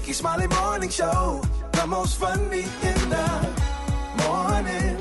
Rickey Smiley Morning Show, the most funny in the morning.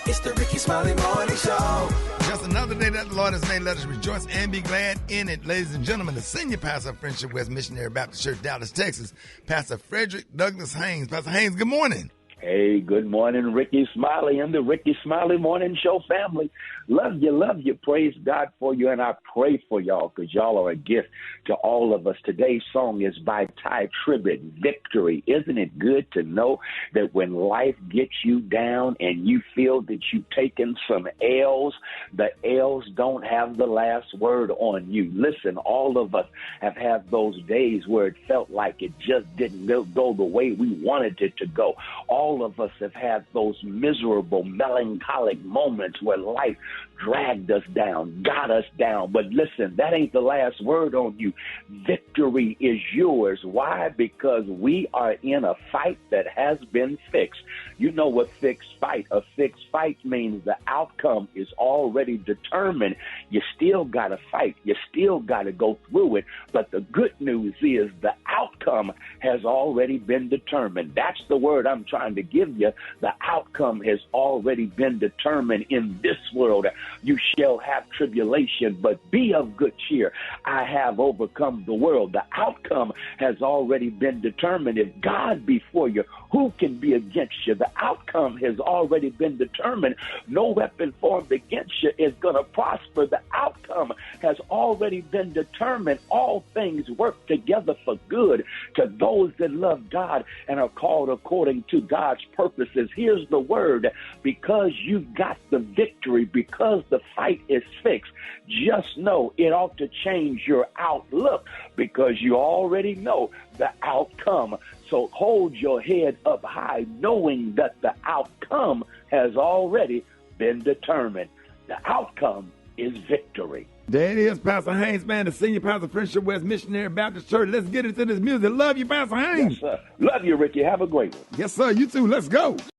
It's the Rickey Smiley Morning Show. Just another day that the Lord has made. Let us rejoice and be glad in it. Ladies and gentlemen, the senior pastor of Friendship West Missionary Baptist Church, Dallas, Texas, Pastor Frederick Douglass Haynes. Pastor Haynes, good morning. Hey, good morning, Rickey Smiley and the Rickey Smiley Morning Show family. Love you. Praise God for you, and I pray for y'all because y'all are a gift to all of us. Today's song is by Ty Tribbett, Victory. Isn't it good to know that when life gets you down and you feel that you've taken some L's, the L's don't have the last word on you. Listen, all of us have had those days where it felt like it just didn't go the way we wanted it to go. All of us have had those miserable, melancholic moments where life dragged us down, got us down. But listen, that ain't the last word on you. Victory is yours. Why? Because we are in a fight that has been fixed. You know what fixed fight? A fixed fight means the outcome is already determined. You still got to fight. You still got to go through it. But the good news is the outcome has already been determined. That's the word I'm trying to give you. The outcome has already been determined in this world. You shall have tribulation, but be of good cheer. I have overcome the world. The outcome has already been determined. If God be for you, who can be against you? The outcome has already been determined. No weapon formed against you is going to prosper. The outcome has already been determined. All things work together for good to those that love God and are called according to God's purposes. Here's the word: because you've got the victory, because the fight is fixed, just know it ought to change your outlook because you already know the outcome. So hold your head up high, knowing that the outcome has already been determined. The outcome is victory. There it is, Pastor Haynes, man, the senior pastor of Friendship West Missionary Baptist Church. Let's get into this music. Love you, Pastor Haynes. Yes, sir. Love you, Ricky. Have a great one. Yes, sir. You too. Let's go. News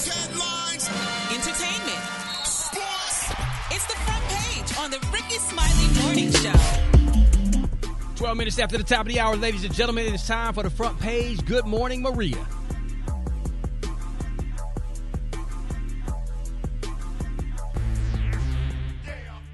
headlines, entertainment, sports. It's the front page on the Rickey Smiley Morning Show. 12 minutes after the top of the hour, ladies and gentlemen, it's time for the front page. Good morning, Maria.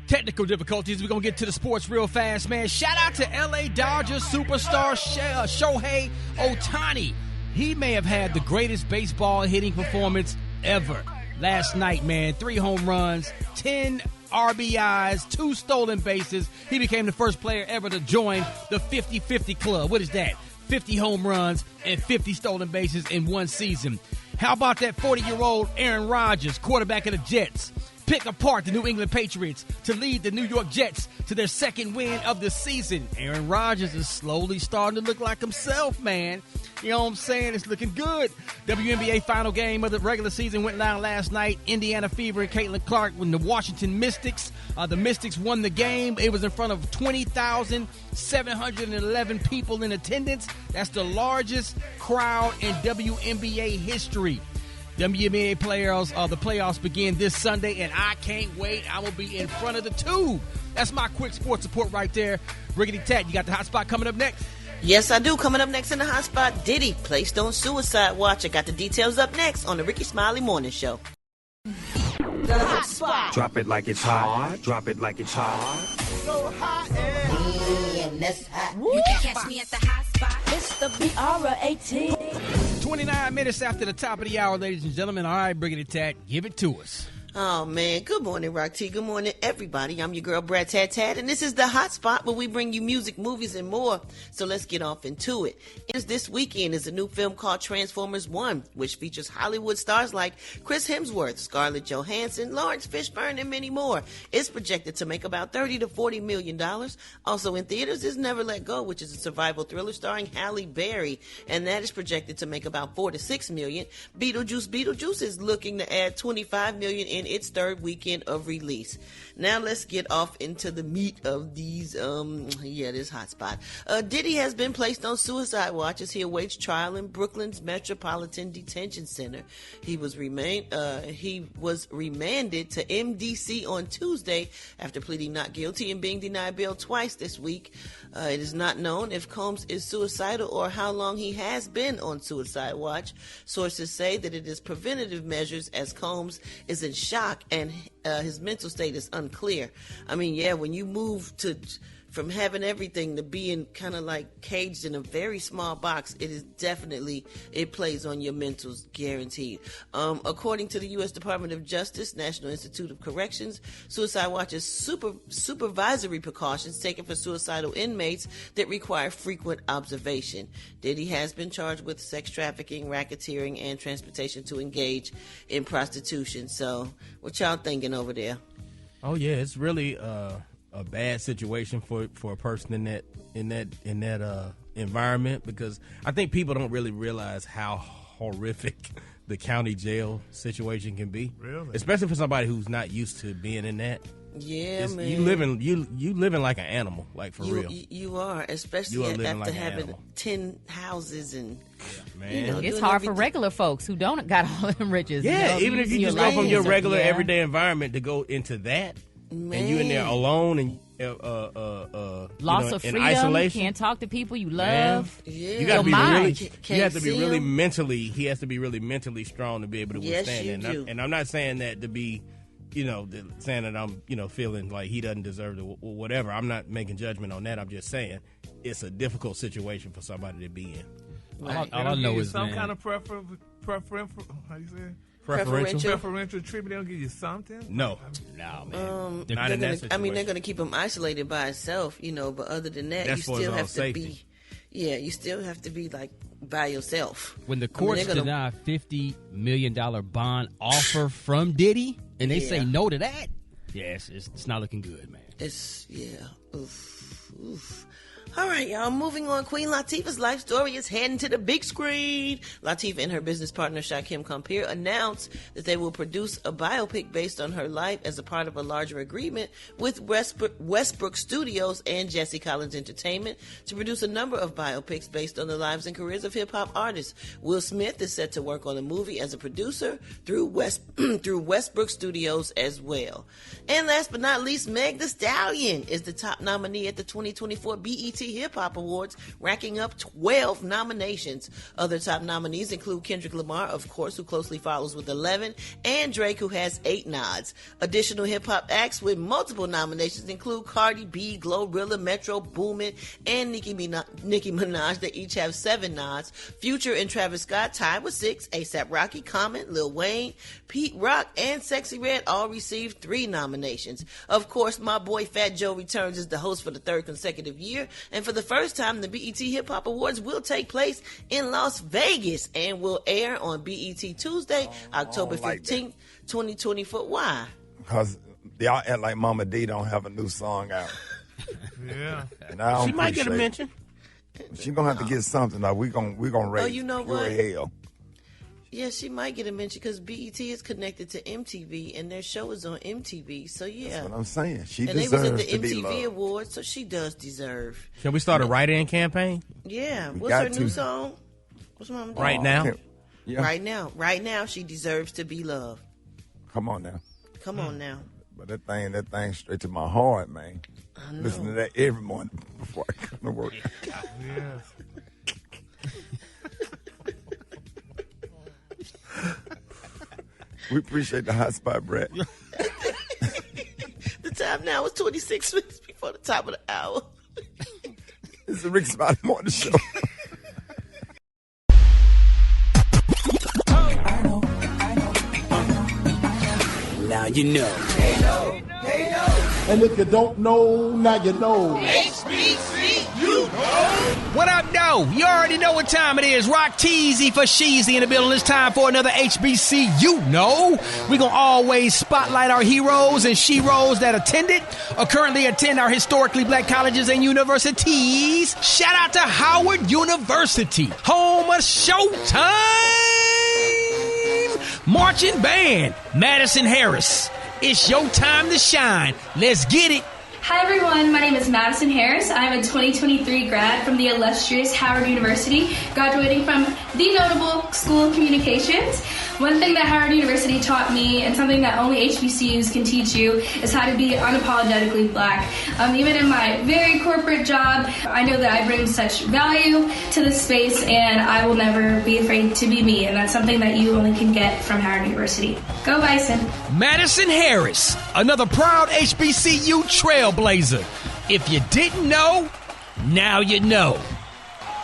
Technical difficulties. We're going to get to the sports real fast, man. Shout out to L.A. Dodgers superstar Shohei Ohtani. He may have had the greatest baseball hitting performance ever last night, man. 3 home runs, 10 RBIs, 2 stolen bases. He became the first player ever to join the 50-50 club. What is that? 50 home runs and 50 stolen bases in one season. How about that 40-year-old Aaron Rodgers, quarterback of the Jets? Pick apart the New England Patriots to lead the New York Jets to their second win of the season. Aaron Rodgers is slowly starting to look like himself, man. You know what I'm saying? It's looking good. WNBA final game of the regular season went down last night. Indiana Fever and Caitlin Clark with the Washington Mystics. The Mystics won the game. It was in front of 20,711 people in attendance. That's the largest crowd in WNBA history. WNBA players, the playoffs begin this Sunday, and I can't wait. I will be in front of the tube. That's my quick sports report right there. Rickety Tat, you got the hot spot coming up next? Yes, I do. Coming up next in the hot spot, Diddy placed on suicide watch. I got the details up next on the Rickey Smiley Morning Show. The hot spot. Drop it like it's hot. Drop it like it's hot. so hot And that's hot. You can catch me at the hot spot. It's the BR18. 29 minutes after the top of the hour, ladies and gentlemen. All right, Briggity Tat, give it to us. Oh, man. Good morning, Rock T. Good morning, everybody. I'm your girl, Brad Tat Tat, and this is the Hot Spot where we bring you music, movies, and more. So let's get off into it. This weekend is a new film called Transformers 1, which features Hollywood stars like Chris Hemsworth, Scarlett Johansson, Lawrence Fishburne, and many more. It's projected to make about $30 to $40 million. Also in theaters is Never Let Go, which is a survival thriller starring Halle Berry, and that is projected to make about $4 to $6 million. Beetlejuice is looking to add $25 million in in its third weekend of release. Now let's get off into the meat of these, this hotspot. Diddy has been placed on suicide watch as he awaits trial in Brooklyn's Metropolitan Detention Center. He was remanded to MDC on Tuesday after pleading not guilty and being denied bail twice this week. It is not known if Combs is suicidal or how long he has been on suicide watch. Sources say that it is preventative measures as Combs is in shock and his mental state is unclear. I mean, yeah, when you move from having everything to being kind of like caged in a very small box, it plays on your mentals, guaranteed. According to the U.S. Department of Justice, National Institute of Corrections, Suicide Watch is supervisory precautions taken for suicidal inmates that require frequent observation. Diddy has been charged with sex trafficking, racketeering, and transportation to engage in prostitution. So, what y'all thinking over there? Oh yeah, it's really a bad situation for a person in that environment, because I think people don't really realize how horrific the county jail situation can be. Really? Especially for somebody who's not used to being in that. Yeah, man. You living like an animal, like for real. You are, especially after having 10 houses and. Yeah, man, it's hard for regular folks who don't got all them riches. Yeah, even if you just go from your regular everyday environment to go into that, man. And you in there alone and loss of freedom. Isolation. Can't talk to people you love. Yeah. You got to be really. You have to be really mentally. He has to be really mentally strong to be able to withstand that. And I'm not saying that to be. Saying that I'm, feeling like he doesn't deserve it or whatever. I'm not making judgment on that. I'm just saying it's a difficult situation for somebody to be in. Right. All I know is some kind of preferential. How you say it? Preferential treatment. They don't give you something. No, man. Not in that situation. I mean, they're going to keep him isolated by himself, but other than that, you still have to be. Yeah, you still have to be like by yourself. When the courts deny a $50 million bond offer from Diddy, and they say no to that, it's not looking good, man. Oof. All right, y'all, moving on. Queen Latifah's life story is heading to the big screen. Latifah and her business partner, Shakim Kampir, announced that they will produce a biopic based on her life as a part of a larger agreement with Westbrook Studios and Jesse Collins Entertainment to produce a number of biopics based on the lives and careers of hip-hop artists. Will Smith is set to work on a movie as a producer through Westbrook Studios as well. And last but not least, Meg Thee Stallion is the top nominee at the 2024 BET Hip Hop Awards, racking up 12 nominations. Other top nominees include Kendrick Lamar, of course, who closely follows with 11, and Drake, who has 8 nods. Additional hip hop acts with multiple nominations include Cardi B, Glorilla, Metro Boomin, and Nicki Minaj. They each have 7 nods. Future and Travis Scott tied with 6. A$AP Rocky, Common, Lil Wayne, Pete Rock, and Sexy Red all received 3 nominations. Of course, my boy Fat Joe returns as the host for the 3rd consecutive year. And for the first time, the BET Hip Hop Awards will take place in Las Vegas and will air on BET Tuesday, October 15th, 2024. Why? Because y'all act like Mama D don't have a new song out. Yeah. And I don't she might get a mention. She's going to have to get something. Like, we're gonna raise you know what? hell. Yeah, she might get a mention because BET is connected to MTV and their show is on MTV. So, yeah. That's what I'm saying. She and deserves they was at to the be loved. MTV Awards, so she does deserve. Can we start a write-in campaign? Yeah. What's her new song? What's Mama doing? Right now? Yeah. Right now, she deserves to be loved. Come on now. Come on now. But that thing straight to my heart, man. I know. Listen to that every morning before I come to work. Yes. We appreciate the hot spot, Brett. The time now is 26 minutes before the top of the hour. This is the Rickey Smiley Morning Show. I know. Now you know. They know. And if you don't know, now you know. HBCU, know. What up, though? You already know what time it is. Rock Teasy for Sheezy in the building. It's time for another HBCU. No, we're going to always spotlight our heroes and she-ros that attended or currently attend our historically black colleges and universities. Shout out to Howard University, home of Showtime. marching band, Madison Harris. It's your time to shine. Let's get it. Hi everyone, my name is Madison Harris. I'm a 2023 grad from the illustrious Howard University, graduating from the notable School of Communications. One thing that Howard University taught me, and something that only HBCUs can teach you, is how to be unapologetically black. Even in my very corporate job, I know that I bring such value to this space, and I will never be afraid to be me, and that's something that you only can get from Howard University. Go Bison! Madison Harris, another proud HBCU trailblazer. If you didn't know, now you know.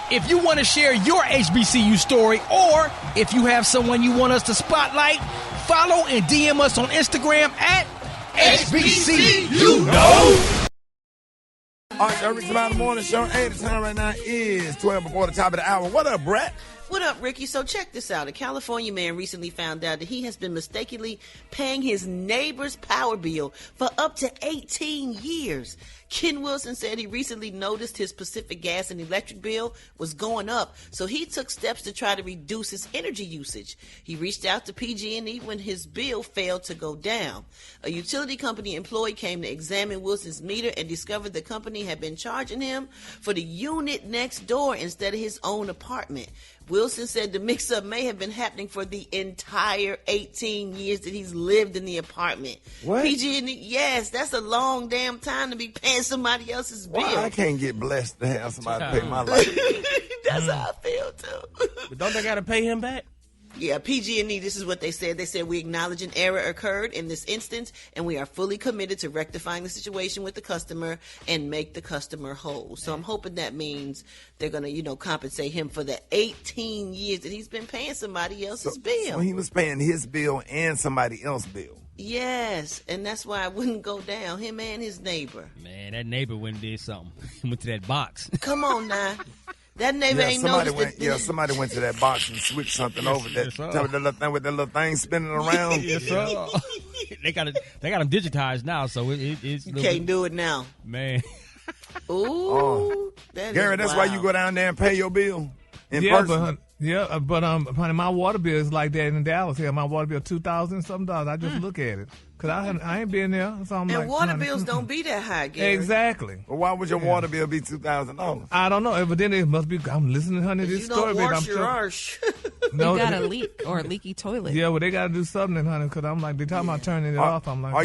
If you want to share your HBCU story, or if you have someone you want us to spotlight, follow and DM us on Instagram at HBCU Know. All right, Rickey Smiley Morning Show. Hey, the time right now is 12 before the top of the hour. What up, Brett? What up, Ricky? So check this out. A California man recently found out that he has been mistakenly paying his neighbor's power bill for up to 18 years. Ken Wilson said he recently noticed his Pacific Gas and Electric bill was going up, so he took steps to try to reduce his energy usage. He reached out to PG&E when his bill failed to go down. A utility company employee came to examine Wilson's meter and discovered the company had been charging him for the unit next door instead of his own apartment. Wilson said the mix-up may have been happening for the entire 18 years that he's lived in the apartment. What? PG&E, yes, that's a long damn time to be paying somebody else's bill. Well, I can't get blessed to have somebody pay my light bill. That's how I feel, too. But don't they got to pay him back? Yeah, PG&E, this is what they said. They said, we acknowledge an error occurred in this instance, and we are fully committed to rectifying the situation with the customer and make the customer whole. So I'm hoping that means they're going to, compensate him for the 18 years that he's been paying somebody else's bill. So he was paying his bill and somebody else's bill. Yes, and that's why I wouldn't go down, him and his neighbor. Man, that neighbor went and did something. He went to that box. Come on now. That neighbor ain't noticed it. Somebody went to that box and switched something over there. Tell me that little thing with that little thing spinning around. Yes, sir. They got them digitized now, so it's. You can't do it now, man. Ooh, Gary, that's why you go down there and pay your bill in person. But honey, my water bill is like that in Dallas. Yeah, my water bill $2,000 something. I just look at it because I ain't been there. So I'm and water bills don't be that high, Gary. Exactly. Well, why would your water bill be $2,000? I don't know. Evidently, it must be. I'm listening, honey, to this story. You don't wash your arse. No, you got a leak or a leaky toilet. Yeah, well, they got to do something, honey, because I'm like, they talking about turning it off. I'm like, are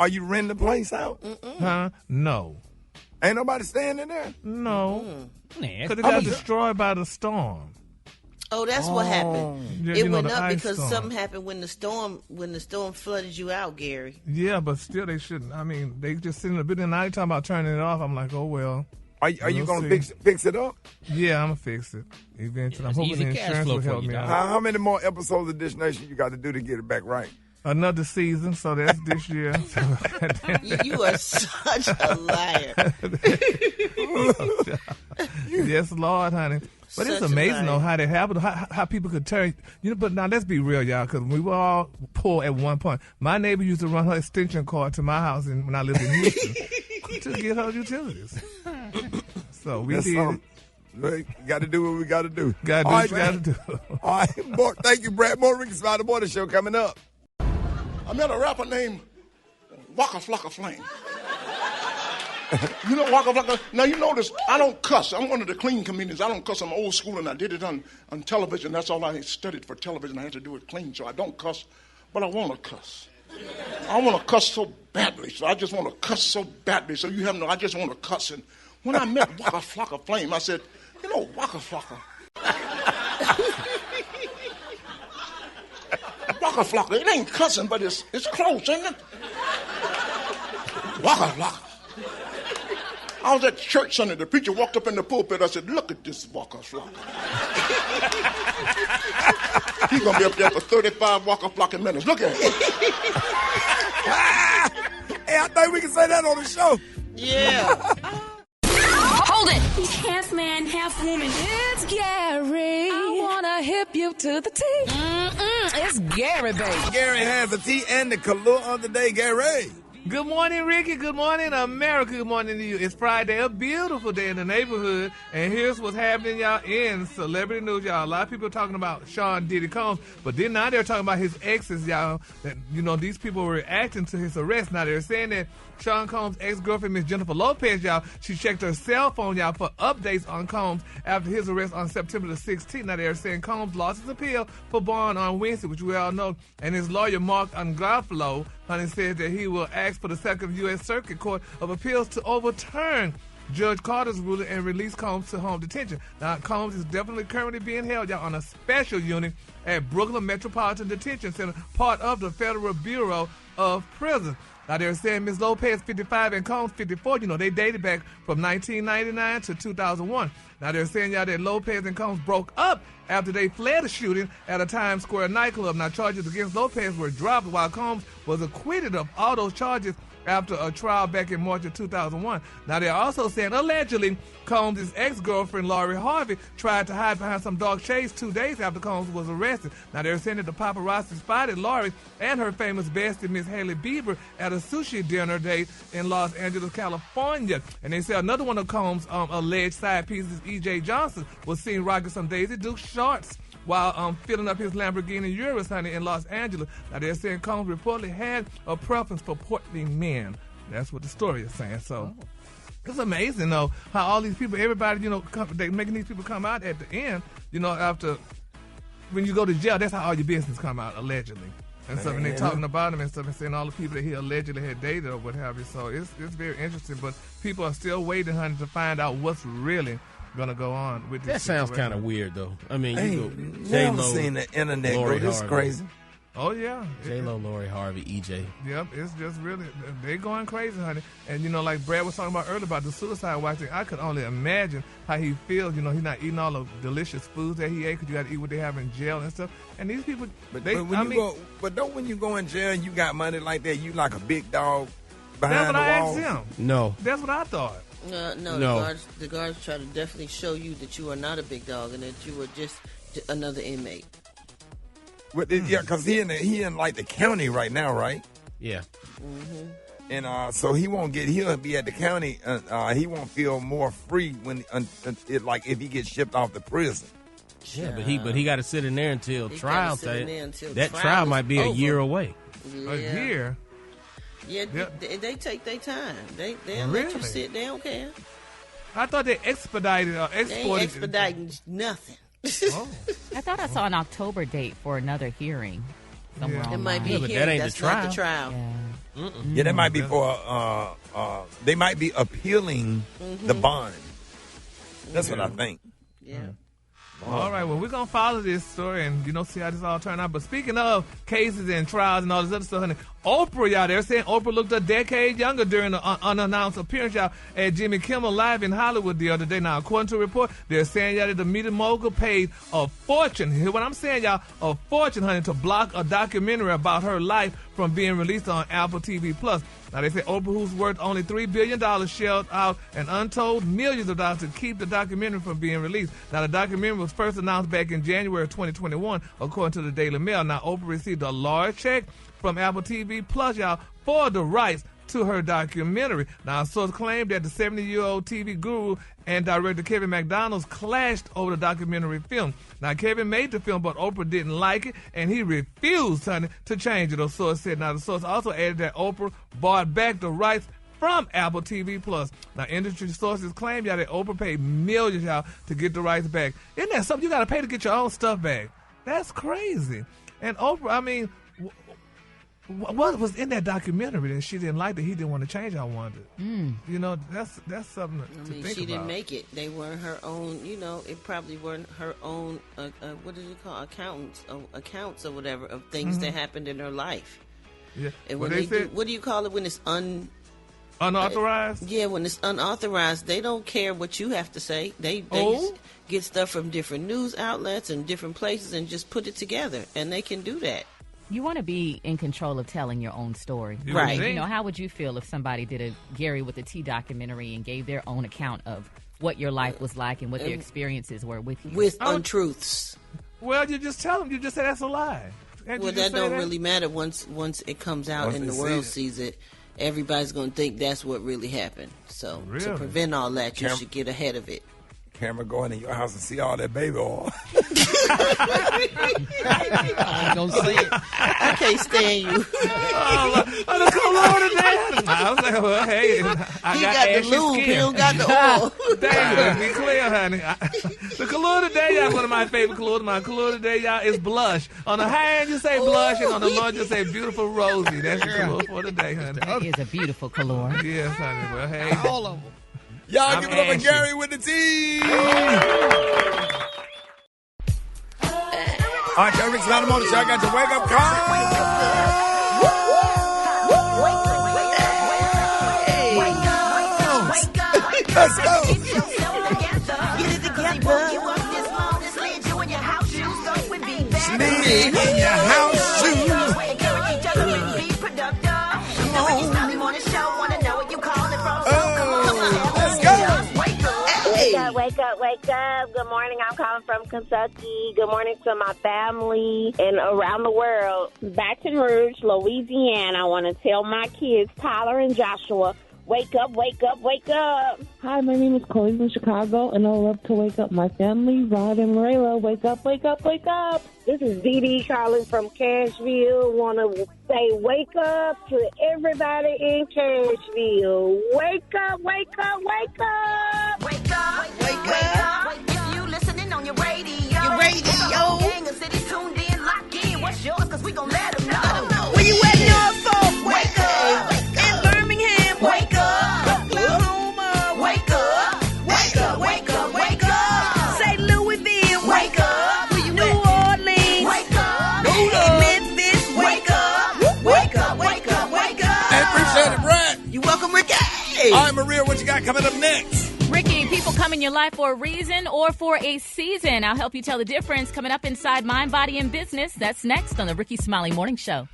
you renting the place out? Huh? No. Ain't nobody staying in there? No. Because it got destroyed by the storm. Oh, that's what happened. Yeah, it went up because something happened when the storm flooded you out, Gary. Yeah, but still they shouldn't. I mean, they just sitting a bit and now they talking about turning it off. I'm like, oh well. Are you gonna fix it up? Yeah, I'm gonna fix it eventually. I'm hoping the insurance will help me out. How many more episodes of Dish Nation you got to do to get it back right? Another season, so that's this year. You are such a liar. Yes, Lord, honey. But it's amazing, though, how that happened, how people could turn. But now, let's be real, y'all, because we were all poor at one point. My neighbor used to run her extension cord to my house when I lived in Houston to get her utilities. So we did. We got to do what we got to do. Got to do what you got to do. All right, thank you, Brad. More Rickey Smiley Morning Show coming up. I met a rapper named Waka Flocka Flame. You know Waka Flocka? Now, you notice I don't cuss. I'm one of the clean comedians. I don't cuss. I'm old school, and I did it on television. That's all I studied for television. I had to do it clean, so I don't cuss. But I want to cuss. I want to cuss so badly. So I just want to cuss so badly. So you have no, I just want to cuss. And when I met Waka Flocka Flame, I said, you know, Waka Flocka. Waka Flocka. It ain't cussing, but it's close, ain't it? Waka Flocka. I was at church Sunday. The preacher walked up in the pulpit. I said, look at this Waka Flocka. He's going to be up there for 35 Waka Flocka minutes. Look at him. Hey, I think we can say that on the show. Yeah. Hold it. Half man, half woman. It's Gary. I want to hip you to the T. It's Gary, baby. Gary has a T and the color of the day, Gary. Good morning, Ricky. Good morning, America. Good morning to you. It's Friday, a beautiful day in the neighborhood. And here's what's happening, y'all, in celebrity news, y'all. A lot of people are talking about Sean Diddy Combs, but then now they're talking about his exes, y'all. That, these people were reacting to his arrest. Now they're saying that Sean Combs' ex-girlfriend, Miss Jennifer Lopez, y'all, she checked her cell phone, y'all, for updates on Combs after his arrest on September the 16th. Now they're saying Combs lost his appeal for bond on Wednesday, which we all know, and his lawyer, Mark Anglafalo, said that he will ask for the Second U.S. Circuit Court of Appeals to overturn Judge Carter's ruling and release Combs to home detention. Now, Combs is definitely currently being held, y'all, on a special unit at Brooklyn Metropolitan Detention Center, part of the Federal Bureau of Prisons. Now, they're saying Ms. Lopez, 55, and Combs, 54, they dated back from 1999 to 2001. Now, they're saying, y'all, that Lopez and Combs broke up after they fled a shooting at a Times Square nightclub. Now, charges against Lopez were dropped while Combs was acquitted of all those charges after a trial back in March of 2001. Now, they're also saying, allegedly, Combs' ex-girlfriend, Lori Harvey, tried to hide behind some dark shades 2 days after Combs was arrested. Now, they're saying that the paparazzi spotted Lori and her famous bestie, Miss Hailey Bieber, at a sushi dinner date in Los Angeles, California. And they say another one of Combs' alleged side pieces, E.J. Johnson, was seen rocking some Daisy Duke shorts while filling up his Lamborghini Urus, in Los Angeles. Now, they're saying Combs reportedly had a preference for portly men. That's what the story is saying. So it's amazing, though, how all these people, everybody, they're making these people come out at the end, after, when you go to jail, that's how all your business come out, allegedly. And so when they're talking about him and stuff and saying all the people that he allegedly had dated or what have you. So it's very interesting, but people are still waiting, honey, to find out what's really gonna go on with this. That sounds kind of weird, though. I mean, you go J-Lo, seen the internet go this crazy. Oh yeah, J-Lo, Lori Harvey, EJ. Yep, it's just really they going crazy, honey. And like Brad was talking about earlier about the suicide watch thing, I could only imagine how he feels. He's not eating all the delicious foods that he ate because you got to eat what they have in jail and stuff. And these people, when you go in jail and you got money like that, you like a big dog behind the wall. That's what I asked him. No, that's what I thought. No. The guards try to definitely show you that you are not a big dog and that you are just another inmate. Yeah, because he in like the county right now, right? Yeah. Mm-hmm. And so he'll be at the county. He won't feel more free when if he gets shipped off to prison. Yeah, but he got to sit in there until trial. That trial might be a year away. Yeah. A year. Yeah, they take their time. They'll let you sit. They don't care. I thought they expedited or exported. They ain't expediting nothing. Oh. I thought I saw an October date for another hearing somewhere online. It might be a hearing. That's not the trial. Yeah, that might be for they might be appealing the bond. That's what I think. Yeah. All right, well, we're going to follow this story and, see how this all turned out. But speaking of cases and trials and all this other stuff, honey, Oprah, y'all, they're saying Oprah looked a decade younger during the unannounced appearance, y'all, at Jimmy Kimmel Live in Hollywood the other day. Now, according to a report, they're saying, y'all, that the media mogul paid a fortune. Hear what I'm saying, y'all? A fortune, honey, to block a documentary about her life from being released on Apple TV+. Now, they say Oprah, who's worth only $3 billion, shelled out an untold millions of dollars to keep the documentary from being released. Now, the documentary was first announced back in January of 2021, according to the Daily Mail. Now, Oprah received a large check from Apple TV+, y'all, for the rights to her documentary. Now, a source claimed that the 70-year-old TV guru and director Kevin McDonald clashed over the documentary film. Now, Kevin made the film, but Oprah didn't like it, and he refused, honey, to change it, the source said. Now, the source also added that Oprah bought back the rights from Apple TV+. Now, industry sources claim, y'all, that Oprah paid millions, y'all, to get the rights back. Isn't that something you got to pay to get your own stuff back? That's crazy. And Oprah, I mean, what was in that documentary that she didn't like that he didn't want to change? I wondered. That's something to think about. She didn't make it. They weren't her own. It probably weren't her own. What did you call accounts or whatever of things that happened in her life. Yeah. And when they do, what do you call it when it's unauthorized? Yeah, when it's unauthorized, they don't care what you have to say. They get stuff from different news outlets and different places and just put it together, and they can do that. You want to be in control of telling your own story. Right. How would you feel if somebody did a Gary with a T documentary and gave their own account of what your life was like and what their experiences were with you? With untruths. Well, you just tell them. You just say that's a lie. Well, that don't really matter once it comes out and the world sees it. everybody's going to think that's what really happened. So to prevent all that, you should get ahead of it. Camera going in your house and see all that baby oil. I ain't gonna say it. I can't stand you. The cologne today. I was like, well, hey, I got the lube. He don't got the oil. Dang, let's be clear, honey. The cologne today, y'all, one of my favorite colognes. My cologne today, y'all, is blush. On the hand, you say blush, and on the mug, you say beautiful rosy. That's your cologne for today, honey. That is a beautiful cologne. Yes, honey. Well, hey. All of them. Y'all give it up to Gary with the tea. All right, y'all, Rickey Smiley Morning Show. I got your wake-up call. Let's go. Get it together. Sleep in your house shoes. Wake up. Good morning. I'm calling from Kentucky. Good morning to my family and around the world. Baton Rouge, Louisiana. I want to tell my kids, Tyler and Joshua, wake up, wake up, wake up. Hi, my name is Chloe from Chicago, and I love to wake up my family, Rod and Marilla. Wake up, wake up, wake up. This is Dee Dee calling from Cashville. Want to say wake up to everybody in Cashville. Wake up, wake up, wake up. Wake up, wake up. If you listening on your radio. Your radio. Gang of city tuned in, lock in. What's yours? Because we gon' let them know. Where you at, yours for? Wake up. In Birmingham, wake up. Oklahoma, wake up. Wake up, wake up, wake up. St. Louisville, wake up. New Orleans, wake up. Memphis, wake up. Wake up, wake up, wake up. Hey, appreciate it, Brad. You welcome, Ricky. All right, Maria, what you got coming up next? Ricky, people come in your life for a reason or for a season. I'll help you tell the difference coming up inside Mind, Body, and Business. That's next on the Rickey Smiley Morning Show.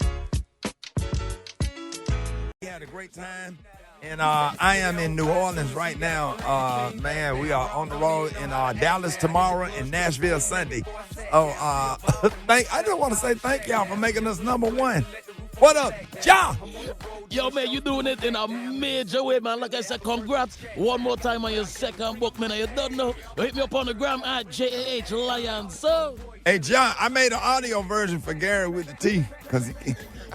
We had a great time, and I am in New Orleans right now. Man, we are on the road in Dallas tomorrow and Nashville Sunday. I just want to say thank y'all for making us number one. What up, Ja? Yo, man, you doing it in a major way, man. Like I said, congrats one more time on your second book, man. You don't know. Hit me up on the gram at JAH Lion. So, hey, John, I made an audio version for Gary with the T, because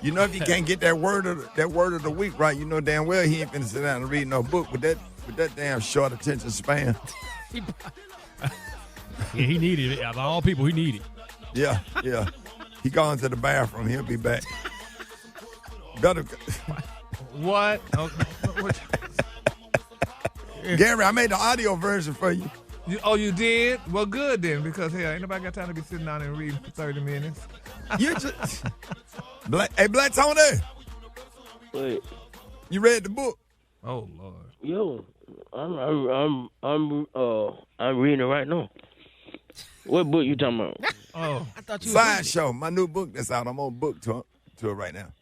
you know if he can't get that word of the week right, you know damn well he ain't finna sit down and read no book with that damn short attention span. Yeah, he needed it. Of all people, he needed it. Yeah. He gone to the bathroom. He'll be back. Better. What? Gary, I made the audio version for you. You did? Well, good then, because hell, ain't nobody got time to be sitting down and reading for 30 minutes. You just Black Tony. Wait. You read the book? Oh Lord. Yo, I'm reading it right now. What book you talking about? Oh, I thought you Sideshow, my new book that's out. I'm on book tour right now.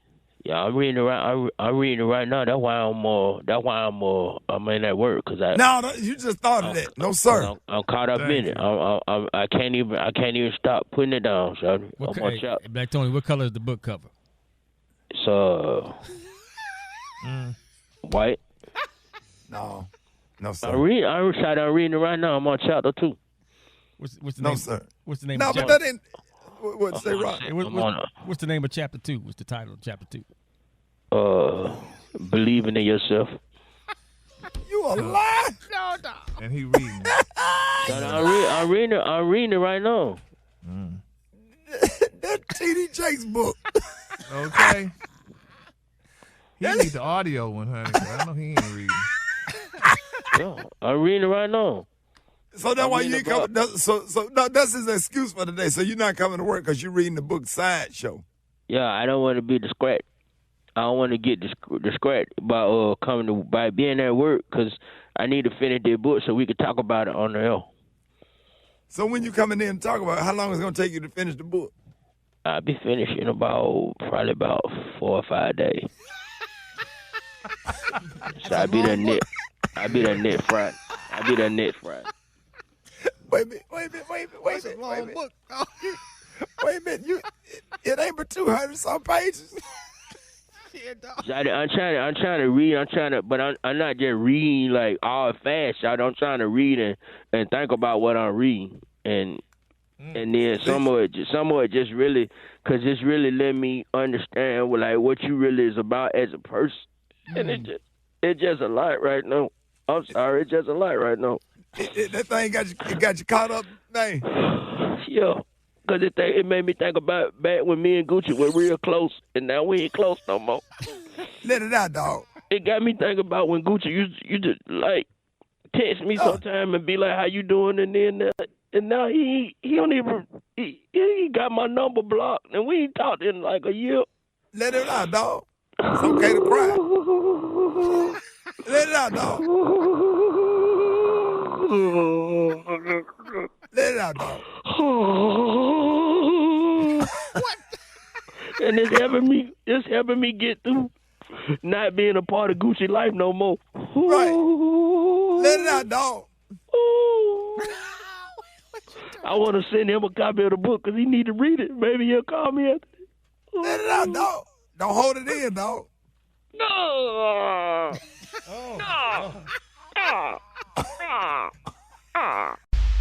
Yeah, I'm reading it right now. That's why I'm in at work No, you just thought of that. No, sir. I'm caught up in it. I can't even stop putting it down. So Black Tony, what color is the book cover? It's white. No, sir. I'm reading it right now. I'm on chapter 2. What's the name? No, sir. What's the name? No, of but chapter? that ain't. What's say right? What's the name of chapter 2? What's the title of chapter 2? Believing in yourself. You a lie? No. And he reading. I'm reading it right now. That T.D. Jakes book. Okay. He needs the audio one, honey. I know he ain't reading. Yo, I'm reading it right now. So that's why you ain't coming. So that's his excuse for today. So you're not coming to work because you're reading the book Sideshow. Yeah, I don't want to be distracted. I don't want to get distracted by being at work because I need to finish the book so we can talk about it on the air. So when you coming in and talk about it, how long is it going to take you to finish the book? I'll be finished in probably about 4 or 5 days. So I'll be there next Friday. Wait a minute. Wait a minute. It ain't but 200 some pages. I'm trying to read. But I'm not just reading like all fast, y'all. I'm trying to read and think about what I'm reading, and then some of it just really, cause it's really let me understand what you really is about as a person, and it's just a lot right now. I'm sorry, it's just a lot right now. That thing got you caught up, man. Yeah. Because it made me think about back when me and Gucci were real close, and now we ain't close no more. Let it out, dog. It got me thinking about when Gucci used to like text me sometime and be like, "How you doing?" And then and now he don't even he got my number blocked, and we ain't talked in like a year. Let it out, dog. It's okay to cry. Let it out, dog. Let it out, dog. What? And it's helping me get through not being a part of Gucci life no more. Right. Let it out, dog. I want to send him a copy of the book because he need to read it. Maybe he'll call me after this. Let it out, dog. Don't hold it in, dog. No.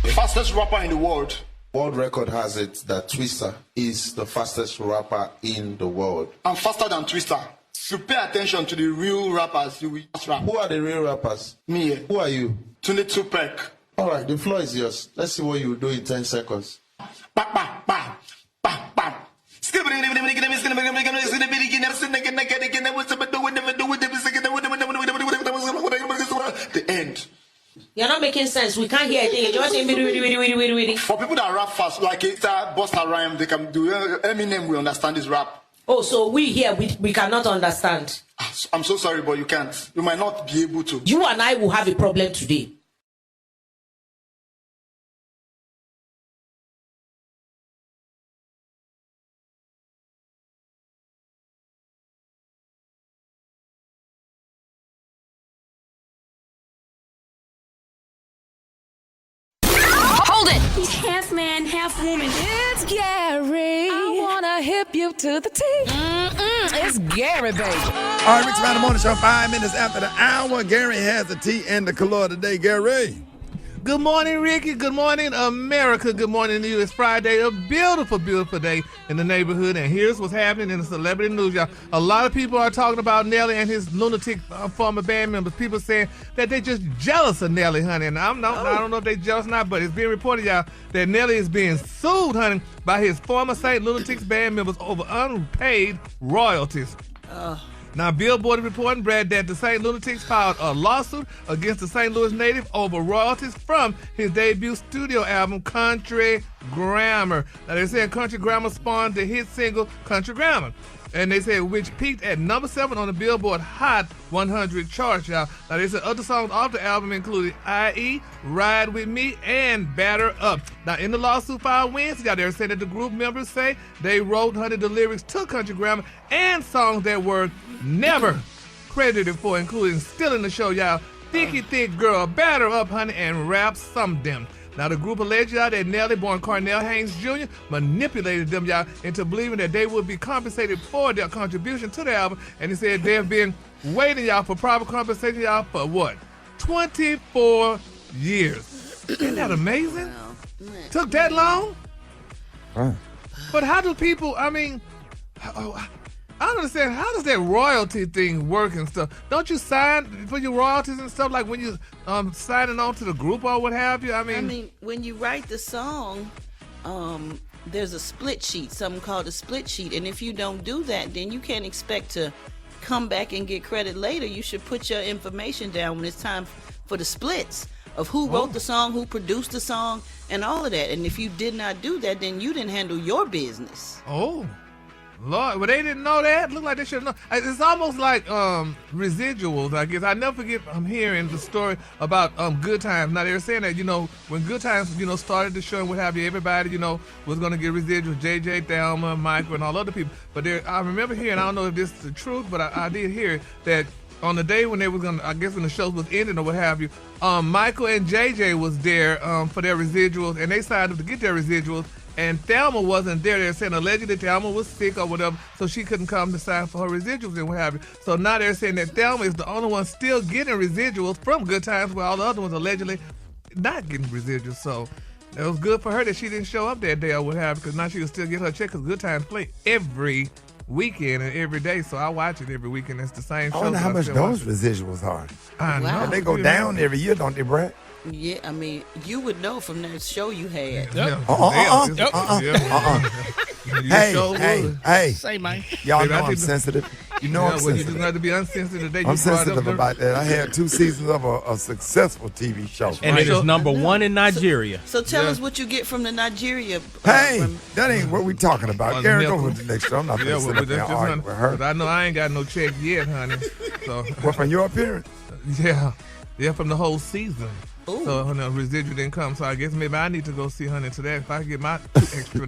The fastest rapper in the world. World record has it that Twister is the fastest rapper in the world. I'm faster than Twister. If you pay attention to the real rappers, you will rap. Who are the real rappers? Me. Who are you? Tunde Tupac. All right, the floor is yours. Let's see what you will do in 10 seconds. The end. You're not making sense. We can't hear anything. You're just saying, really. For people that rap fast, like Busta Rhyme, they can do Eminem. We understand his rap. Oh, so we here, we cannot understand. I'm so sorry, but you can't. You might not be able to. You and I will have a problem today. Half man, half woman. It's Gary. I wanna hip you to the T. It's Gary, baby. All right, Rickey Smiley Morning Show, 5 minutes after the hour. Gary has the tea and the color today. Gary. Good morning, Ricky. Good morning, America. Good morning to you. It's Friday, a beautiful, beautiful day in the neighborhood. And here's what's happening in the celebrity news, y'all. A lot of people are talking about Nelly and his lunatic former band members. People saying that they just jealous of Nelly, honey. And I don't know if they jealous or not, but it's being reported, y'all, that Nelly is being sued, honey, by his former St. Lunatics band members over unpaid royalties. Now, Billboard is reporting, Brad, that the St. Lunatics filed a lawsuit against the St. Louis native over royalties from his debut studio album, Country Grammar. Now, they're saying Country Grammar spawned the hit single, Country Grammar. And they said, which peaked at number 7 on the Billboard Hot 100 chart, y'all. Now, they said other songs off the album included I.E., Ride With Me, and Batter Up. Now, in the lawsuit filed Wednesday, y'all, they're saying that the group members say they wrote, honey, the lyrics to Country Grammar and songs that were never credited for, including Still in the Show, y'all, Thicky Thick Girl, Batter Up, honey, and Rap Some Them. Now, the group alleged, y'all, that Nelly, born Cornell Haynes Jr., manipulated them, y'all, into believing that they would be compensated for their contribution to the album. And they said they've been waiting, y'all, for proper compensation, y'all, for what? 24 years. Isn't that amazing? Took that long? But how do people, I mean, I don't understand, how does that royalty thing work and stuff? Don't you sign for your royalties and stuff, like when you signing on to the group or what have you? I mean, when you write the song, there's a split sheet, something called a split sheet, and if you don't do that, then you can't expect to come back and get credit later. You should put your information down when it's time for the splits of who wrote the song, who produced the song, and all of that. And if you did not do that, then you didn't handle your business. Oh, Lord, well, they didn't know that. Look like they should have known. It's almost like residuals, I guess. I never forget hearing the story about Good Times. Now, they were saying that, when Good Times, started the show and what have you, everybody, was going to get residuals. JJ, Thelma, Michael, and all other people. But I remember hearing, I don't know if this is the truth, but I did hear that on the day when they was gonna, I guess when the show was ending or what have you, Michael and JJ was there for their residuals, and they signed up to get their residuals, And Thelma wasn't there. They're saying allegedly Thelma was sick or whatever, so she couldn't come to sign for her residuals and what have you. So now they're saying that Thelma is the only one still getting residuals from Good Times, while all the other ones allegedly not getting residuals. So it was good for her that she didn't show up that day or what have you, because now she can still get her check, because Good Times play every weekend and every day, so I watch it every weekend. It's the same show. I wonder how much those residuals are. I know. And they go down every year, don't they, Brad? Yeah, I mean, you would know from that show you had. Hey. Say, man. Y'all know I'm sensitive. You know I'm sensitive. You just have to be unsensitive today. I'm sensitive about that. I had 2 seasons of a successful TV show. And it is number 1 in Nigeria. So tell us what you get from the Nigeria. Hey, that ain't what we talking about. Gary, go with the next show. I'm not going to sit up there and argue with her. I know I ain't got no check yet, honey. So. What, from your appearance? Yeah, from the whole season. Ooh. So her residual didn't come, so I guess maybe I need to go see honey today if I get my $2 extra.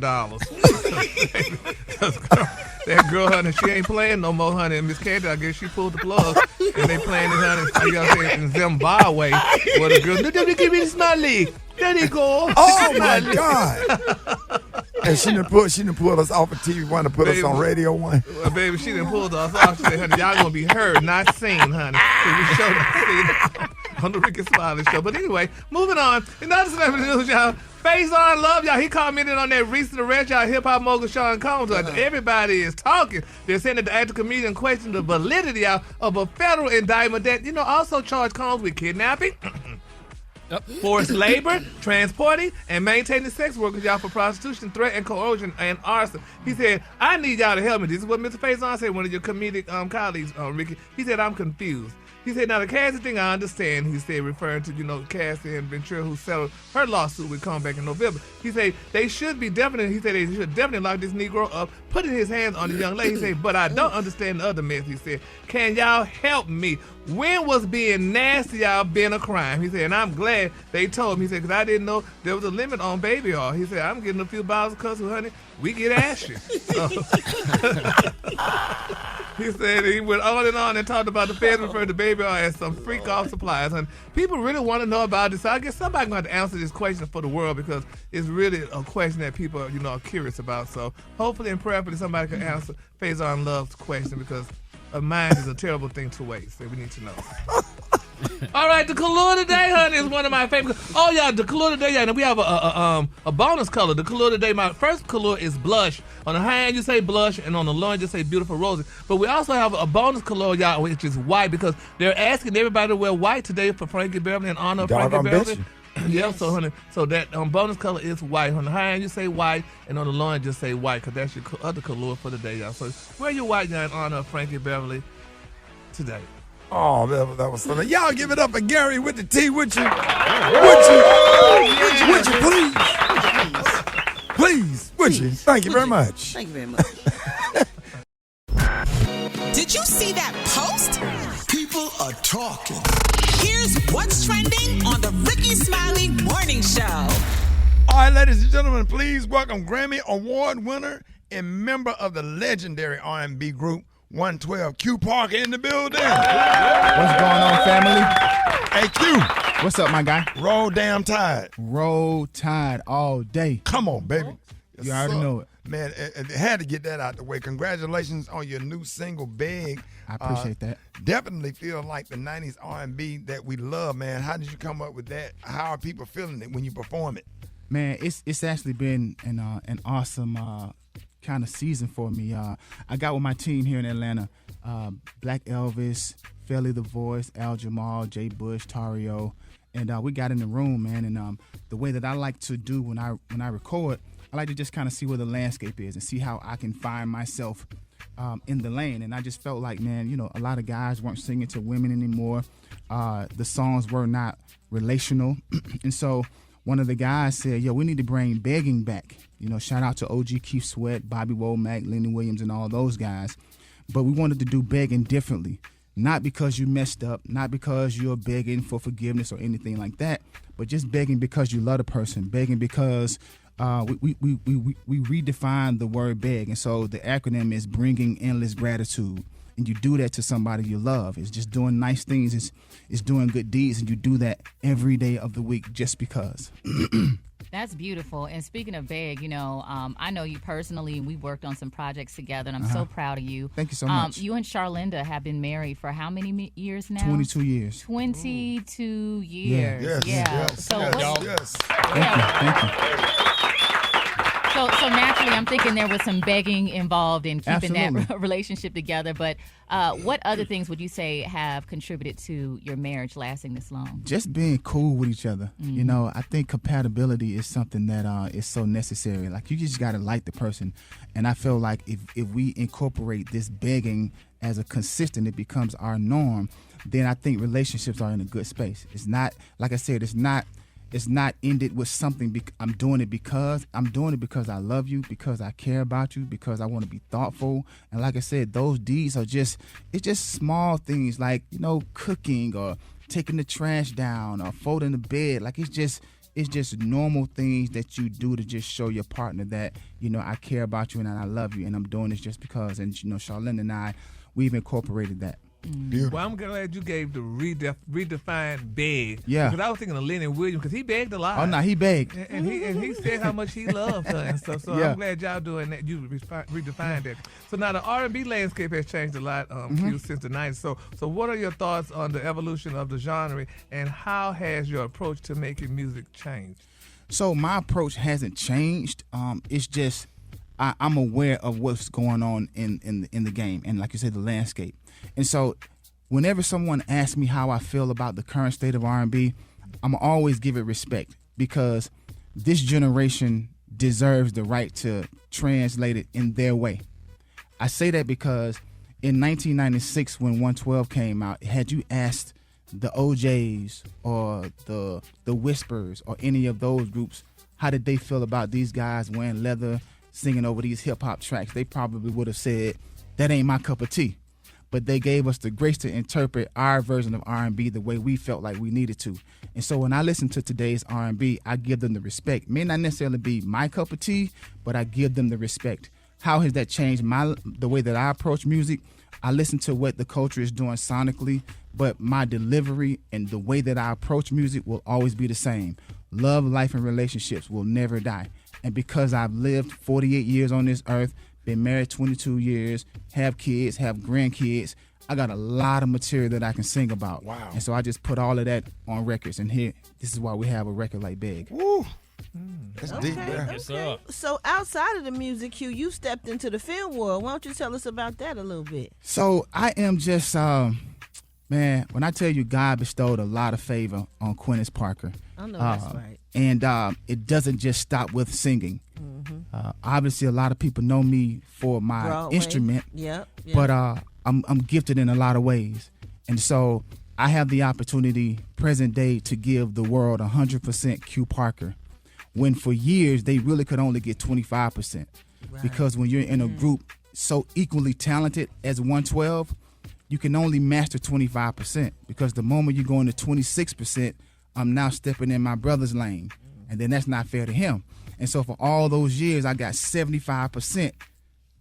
That girl, honey, she ain't playing no more, honey. And Miss Candy, I guess she pulled the plug, and they playing it, honey, in Zimbabwe. Where the girl, give me my leg. There they go. Oh my God. And she done pulled us off of TV One to put us on Radio One. Well, baby, she done pulled us off. She said, honey, y'all gonna be heard, not seen, honey. So we showed her on the Rickey Smiley Show. But anyway, moving on. Another celebrity news, y'all. Faison Love, y'all. He commented on that recent arrest, y'all. Hip hop mogul Sean Combs. Everybody is talking. They're saying that the actor comedian questioned the validity, y'all, of a federal indictment that, also charged Combs with kidnapping, forced labor, transporting, and maintaining sex workers, y'all, for prostitution, threat, and coercion, and arson. He said, I need y'all to help me. This is what Mr. Faison said, one of your comedic colleagues, Ricky. He said, I'm confused. He said, now the Cassie thing I understand, he said, referring to, Cassie and Ventura, who settled her lawsuit with Comeback in November. He said, they should definitely lock this Negro up, putting his hands on the young lady. He said, but I don't understand the other mess. He said, can y'all help me? When was being nasty, y'all, been a crime? He said, and I'm glad they told me. He said, because I didn't know there was a limit on baby oil. He said, I'm getting a few bottles of cussing, honey. We get ashy. He said he went on and talked about the feds referring to baby oil as some freak-off supplies. And people really want to know about this. So I guess somebody's going to have to answer this question for the world, because it's really a question that people are curious about. So hopefully and prayerfully somebody can answer Faison Love's question, because a mind is a terrible thing to waste. So we need to know. All right, the color today, honey, is one of my favorite. Oh, yeah, the color today, yeah. And we have a bonus color. The color today, my first color is blush. On the high end, you say blush, and on the low end, you say beautiful roses. But we also have a bonus color, y'all, which is white, because they're asking everybody to wear white today for Frankie Beverly in honor of Frankie Beverly. Yeah, so honey, so that bonus color is white. On the high end, you say white, and on the low end, just say white, because that's your other color for the day, y'all. So wear your white, y'all, in honor of Frankie Beverly today. Oh, that was something. Y'all give it up for Gary with the T. Would you, please, would you? Thank you very much. Thank you very much. Did you see that post? People are talking. Here's what's trending on the Rickey Smiley Morning Show. All right, ladies and gentlemen, please welcome Grammy Award winner and member of the legendary R&B group 112, Q Parker in the building. What's going on, family? Hey, Q. What's up, my guy? Roll damn tide. Roll tide all day. Come on, baby. You already know it. Man, it had to get that out the way. Congratulations on your new single, Big. I appreciate that. Definitely feel like the 90s R&B that we love, man. How did you come up with that? How are people feeling it when you perform it? Man, it's actually been an awesome kind of season for me. I got with my team here in Atlanta, Black Elvis, Felly the Voice, Al Jamal, Jay Bush, Tario, and we got in the room, man. And the way that I like to do when I record, I like to just kind of see where the landscape is and see how I can find myself in the lane. And I just felt like, man, a lot of guys weren't singing to women anymore. The songs were not relational, and so one of the guys said, yo, we need to bring begging back. Shout out to OG Keith Sweat, Bobby Womack, Lenny Williams, and all those guys. But we wanted to do begging differently. Not because you messed up, not because you're begging for forgiveness or anything like that, but just begging because you love the person, begging because we redefine the word beg. And so the acronym is bringing endless gratitude. And you do that to somebody you love. It's just doing nice things. It's doing good deeds. And you do that every day of the week just because. That's beautiful. And speaking of Beg, I know you personally. We worked on some projects together, and I'm so proud of you. Thank you so much. You and Charlinda have been married for how many years now? 22 years. 22 years. Yes. So Yes. Thank you. So naturally, I'm thinking there was some begging involved in keeping Absolutely. that relationship together. But what other things would you say have contributed to your marriage lasting this long? Just being cool with each other. I think compatibility is something that is so necessary. Like, you just got to like the person. And I feel like if we incorporate this begging as a consistent, it becomes our norm, then I think relationships are in a good space. It's not, like I said, it's not ended with something. I'm doing it because I love you, because I care about you, because I want to be thoughtful. And like I said, those deeds are just small things, like, cooking or taking the trash down or folding the bed. Like, it's just normal things that you do to just show your partner that, I care about you and I love you, and I'm doing this just because. And, Charlene and I, we've incorporated that. Well, I'm glad you gave the redefined beg. Yeah. Because I was thinking of Lenny Williams, because he begged a lot. Oh, no, he begged. And he said how much he loved her and stuff. So Yeah. I'm glad y'all doing that. You redefined that. So now the R&B landscape has changed a lot since the 90s. So what are your thoughts on the evolution of the genre, and how has your approach to making music changed? So my approach hasn't changed. It's just I'm aware of what's going on in the game, and like you said, the landscape. And so whenever someone asks me how I feel about the current state of R&B, I'm always give it respect, because this generation deserves the right to translate it in their way. I say that because in 1996, when 112 came out, had you asked the OJs or the Whispers or any of those groups, how did they feel about these guys wearing leather, singing over these hip-hop tracks, they probably would have said, that ain't my cup of tea. But they gave us the grace to interpret our version of R&B the way we felt like we needed to. And so when I listen to today's R&B, I give them the respect. May not necessarily be my cup of tea, but I give them the respect. How has that changed the way that I approach music? I listen to what the culture is doing sonically, but my delivery and the way that I approach music will always be the same. Love, life, and relationships will never die. And because I've lived 48 years on this earth, been married 22 years, have kids, have grandkids, I got a lot of material that I can sing about. Wow. And so I just put all of that on records. And here, this is why we have a record like Big. Woo. That's deep there. Okay. So outside of the music, Q, you stepped into the film world. Why don't you tell us about that a little bit? So I am just, man, when I tell you God bestowed a lot of favor on Quintus Parker. I know that's right. And it doesn't just stop with singing. Obviously, a lot of people know me for my Broadway. instrument. Yep. But I'm gifted in a lot of ways. And so I have the opportunity, present day, to give the world 100% Q Parker, when for years they really could only get 25%. Right. Because when you're in a group so equally talented as 112, you can only master 25%, because the moment you go into 26%, I'm now stepping in my brother's lane, and then that's not fair to him. And so for all those years, I got 75%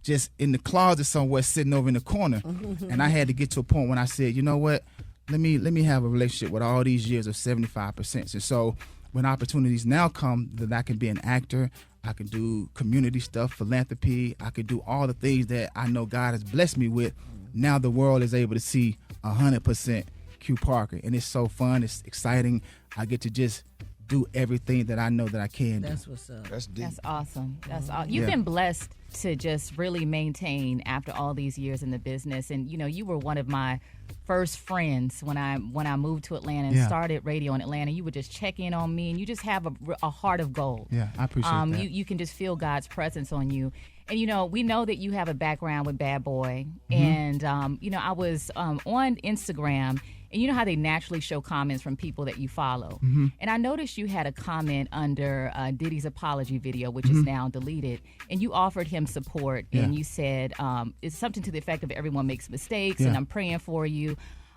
just in the closet somewhere, sitting over in the corner. And I had to get to a point when I said, you know what, let me have a relationship with all these years of 75%. And so when opportunities now come that I can be an actor, I can do community stuff, philanthropy, I could do all the things that I know God has blessed me with. Now the world is able to see 100% Q Parker, and it's so fun, it's exciting. I get to just do everything that I know that I can do. That's what's up. That's deep. That's awesome. That's awesome. You've been blessed to just really maintain after all these years in the business. And you were one of my first friends when I moved to Atlanta and started radio in Atlanta. You would just check in on me, and you just have a heart of gold. Yeah, I appreciate that. You can just feel God's presence on you. And we know that you have a background with Bad Boy, and I was on Instagram. And you know how they naturally show comments from people that you follow. And I noticed you had a comment under Diddy's apology video, which is now deleted, and you offered him support, and you said it's something to the effect of everyone makes mistakes, and I'm praying for you.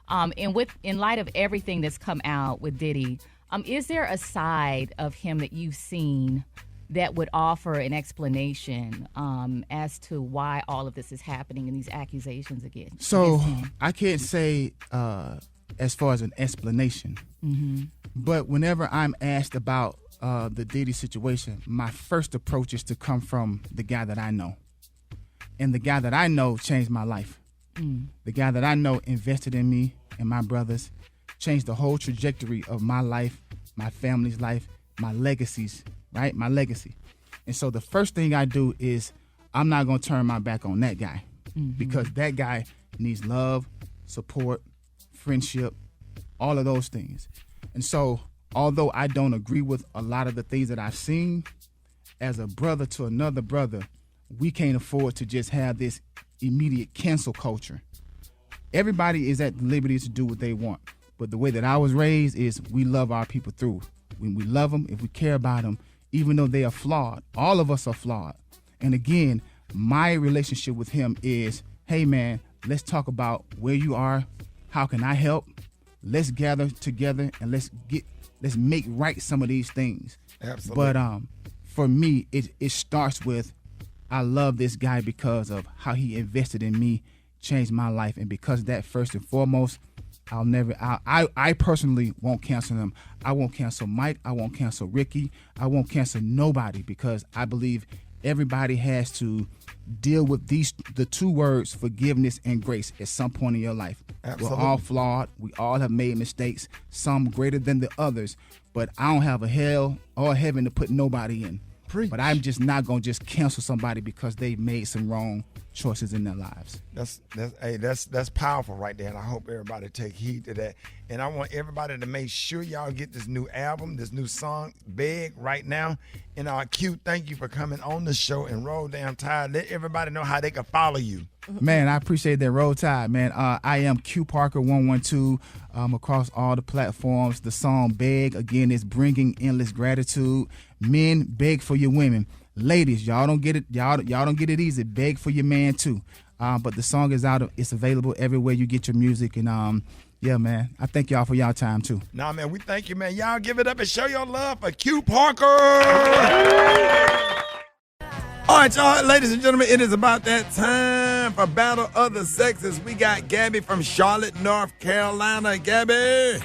And in light of everything that's come out with Diddy, is there a side of him that you've seen that would offer an explanation as to why all of this is happening and these accusations again? So I can't say as far as an explanation, but whenever I'm asked about the Diddy situation, my first approach is to come from the guy that I know. And the guy that I know changed my life. The guy that I know invested in me and my brothers, changed the whole trajectory of my life, my family's life, my legacies, right? My legacy. And so the first thing I do is I'm not going to turn my back on that guy because that guy needs love, support, friendship, all of those things. And so although I don't agree with a lot of the things that I've seen, as a brother to another brother, we can't afford to just have this immediate cancel culture. Everybody is at liberty to do what they want. But the way that I was raised is we love our people through. When we love them, if we care about them, even though they are flawed, all of us are flawed. And again, my relationship with him is, hey man, let's talk about where you are. How can I help? Let's gather together and let's make right some of these things. Absolutely. But for me, it starts with, I love this guy because of how he invested in me, changed my life, and because of that, first and foremost, I personally won't cancel him. I won't cancel Mike. I won't cancel Ricky. I won't cancel nobody because I believe everybody has to deal with the two words, forgiveness and grace, at some point in your life. Absolutely. We're all flawed. We all have made mistakes, some greater than the others, but I don't have a hell or heaven to put nobody in. Preach. But I'm just not going to just cancel somebody because they made some wrong choices in their lives. That's powerful right there, and I hope everybody take heed to that. And I want everybody to make sure y'all get this new album, this new song, Beg, right now. And Q, thank you for coming on the show, and Roll Damn Tide. Let everybody know how they can follow you. Man, I appreciate that. Roll Tide, man. I am Q Parker 112 across all the platforms. The song Beg, again, is bringing endless gratitude. Men, beg for your women. Ladies, y'all don't get it. Y'all don't get it easy. Beg for your man too. But the song is out. It's available everywhere you get your music. And yeah, man, I thank y'all for y'all time too. Nah, man, we thank you, man. Y'all give it up and show your love for Q Parker. All right, y'all, ladies and gentlemen, it is about that time for Battle of the Sexes. We got Gabby from Charlotte, North Carolina. Gabby.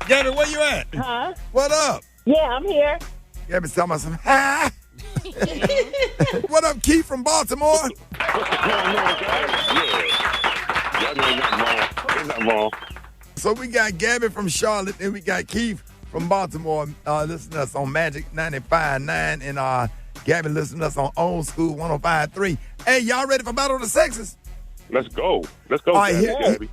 Gabby, where you at? Huh? What up? Yeah, I'm here. Gabby's talking about some hi. What up, Keith from Baltimore? So we got Gabby from Charlotte, and we got Keith from Baltimore listening to us on Magic 95.9, and Gabby listening to us on Old School 105.3. Hey, y'all ready for Battle of the Sexes? Let's go. Let's go, all right, Gabby.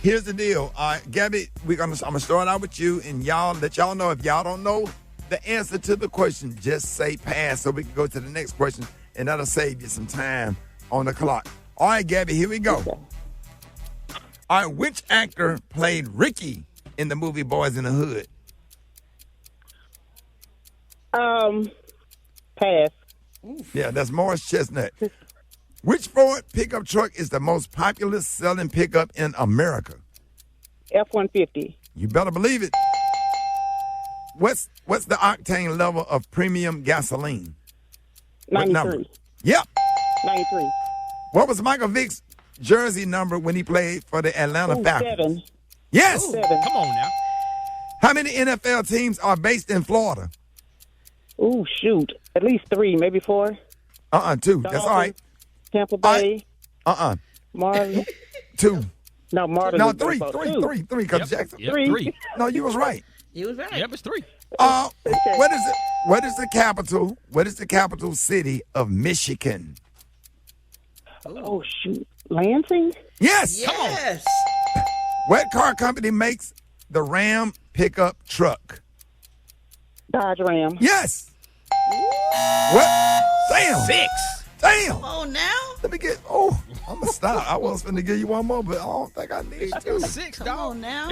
Here's the deal. All right, Gabby, I'm gonna start out with you, and let y'all know if y'all don't know the answer to the question, just say pass so we can go to the next question, and that'll save you some time on the clock. All right, Gabby, here we go. Okay. All right, which actor played Ricky in the movie Boys in the Hood? Pass. Yeah, that's Morris Chestnut. Which Ford pickup truck is the most popular selling pickup in America? F-150. You better believe it. What's the octane level of premium gasoline? 93. Yep. 93. What was Michael Vick's jersey number when he played for the Atlanta Falcons? 7. Yes. 7. Come on now. How many NFL teams are based in Florida? Ooh, shoot. At least 3, maybe 4. 2. That's all right. Tampa Bay. Marlin. 2. No, Marlin. No, 3, because Jackson. 3. No, you was right. You was right. Yep, it's 3. What is the capital? What is the capital city of Michigan? Oh, shoot. Lansing? Yes. Come on. What car company makes the Ram pickup truck? Dodge Ram. Yes. What? Damn. 6. Damn. Come on now. Let me get. I'm gonna stop. I was finna give you one more, but I don't think I need to. 6. Come on now.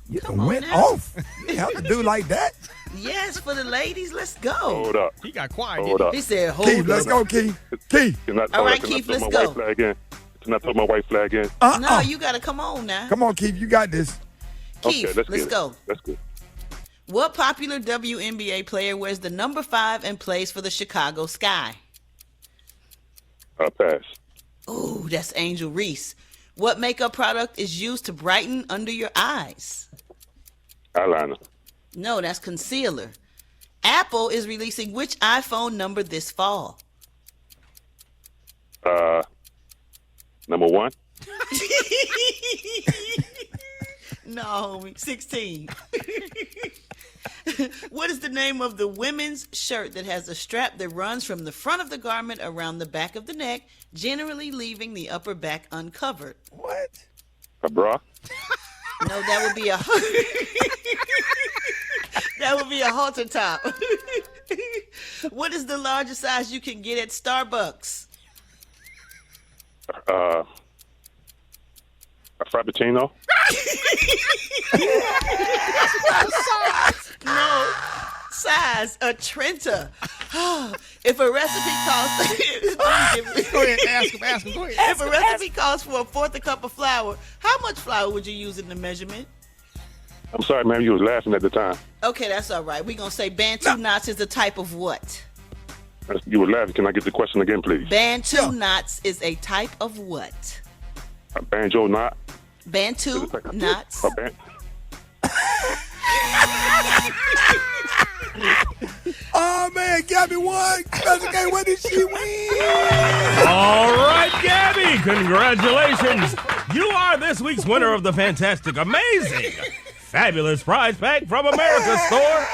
You went off. You have to do like that. Yes, for the ladies, let's go. Hold up. He got quiet. Hold up. He said, hold Keith, up. let's go, Keith. Keith. All right, Keith, let's go. Can I throw my white flag in? No, you got to come on now. Come on, Keith. You got this. Keith, okay, let's go. That's good. What popular WNBA player wears the number 5 and plays for the Chicago Sky? Pass. Ooh, that's Angel Reese. What makeup product is used to brighten under your eyes? Eyeliner. No, that's concealer. Apple is releasing which iPhone number this fall? Number 1. No, homie, 16. What is the name of the women's shirt that has a strap that runs from the front of the garment around the back of the neck, generally leaving the upper back uncovered? What? A bra. No, that would be a that would be a halter top. What is the largest size you can get at Starbucks? A Frappuccino. No, size, a Trenta. If a recipe calls, Go ahead, ask him. Go ahead. If a recipe calls for a fourth a cup of flour, how much flour would you use in the measurement? I'm sorry, ma'am. You was laughing at the time. Okay, that's all right. We're gonna say Bantu knots is a type of what? You were laughing. Can I get the question again, please? Bantu knots is a type of what? A banjo knot. Bantu knots. A band. Oh man, Gabby won. What did she win? All right, Gabby, congratulations. You are this week's winner of the fantastic, amazing, fabulous prize pack from America's Store,